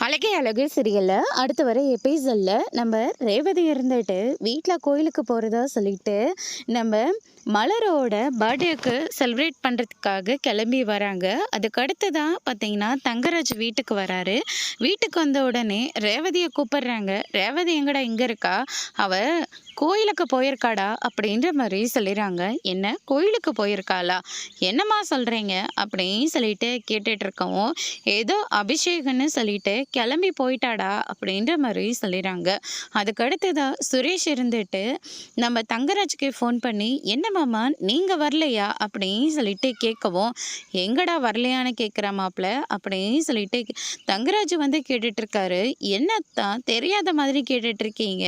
அழகே அழகு சீரியல்ல அடுத்து வர எபிசோட்ல நம்ம ரேவதி இருந்துட்டு வீட்டில் கோயிலுக்கு போகிறதா சொல்லிட்டு நம்ம மலரோட பர்த்டேக்கு செலிப்ரேட் பண்ணுறதுக்காக கிளம்பி வராங்க. அதுக்கு அடுத்து தான் பார்த்தீங்கன்னா தங்கராஜ் வீட்டுக்கு வராரு. வீட்டுக்கு வந்த உடனே ரேவதியை கூப்பிடுறாங்க. ரேவதி எங்கடா இங்கே இருக்கா, அவ கோயிலுக்கு போயிருக்காடா அப்படின்ற மாதிரி சொல்லிடுறாங்க. என்ன கோயிலுக்கு போயிருக்காளா, என்னம்மா சொல்கிறீங்க அப்படின்னு சொல்லிட்டு கேட்டுட்டு இருக்கவும், ஏதோ அபிஷேகன்னு சொல்லிட்டு கிளம்பி போயிட்டாடா அப்படின்ற மாதிரி சொல்லிடுறாங்க. அதுக்கடுத்து தான் சுரேஷ் இருந்துட்டு நம்ம தங்கராஜுக்கு ஃபோன் பண்ணி, என்ன மாமா நீங்கள் வரலையா அப்படின்னு சொல்லிட்டு கேட்கவும், எங்கடா வரலையான்னு கேட்குற மாப்பிள்ள அப்படின்னு சொல்லிட்டு தங்கராஜ் வந்து கேட்டுட்டு இருக்காரு. என்னத்தான் தெரியாத மாதிரி கேட்டுட்டு இருக்கீங்க,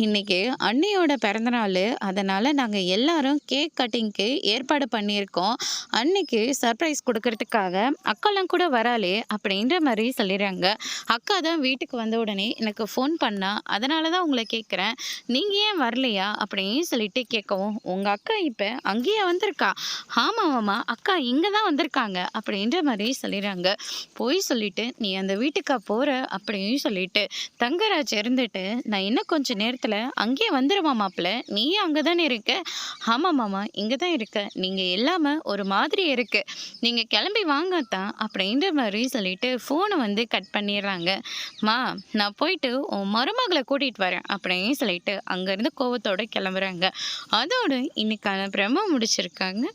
இன்னைக்கு அண்ணியோட பிறந்தநாள், அதனால் நாங்கள் எல்லாரும் கேக் கட்டிங்க்கு ஏற்பாடு பண்ணியிருக்கோம், அன்னைக்கு சர்ப்ரைஸ் கொடுக்கறதுக்காக அக்காலாம் கூட வராளே அப்படின்ற மாதிரி சொல்லிடுறாங்க. அக்கா தான் வீட்டுக்கு வந்த உடனே எனக்கு ஃபோன் பண்ணா, அதனால தான் உங்களை கேட்குறேன், நீங்கள் ஏன் வரலையா அப்படின்னு சொல்லிட்டு கேட்கவும், உங்கள் அக்கா இப்போ அங்கேயே வந்திருக்கா, ஆமாம் மாமா அக்கா இங்கே தான் வந்திருக்காங்க அப்படின்ற மாதிரி சொல்லிடுறாங்க. போய் சொல்லிட்டு நீ அந்த வீட்டுக்கா போகிற அப்படின்னு சொல்லிட்டு தங்கராஜ் இருந்துட்டு, நான் இன்னும் கொஞ்சம் நேரத்தில் அங்கேயே வந்துடுமா மாப்பிள்ள, நீ அங்கே தானே இருக்க, ஆமாம் மாமா இங்கே தான் இருக்க, நீங்கள் இல்லாமல் ஒரு மாதிரி இருக்கு, நீங்கள் கிளம்பி வாங்கத்தான் அப்படின்ற மாதிரி சொல்லிட்டு ஃபோனை வந்து கட் பண்ணிடுறாங்க. மா நான் போயிட்டு உன் மருமகளை கூட்டிகிட்டு வரேன் அப்படின்னு சொல்லிட்டு அங்கேருந்து கோவத்தோடு கிளம்புறாங்க. அதோடு இன்னைக்கான பிரம்ம முடிச்சிருக்காங்க.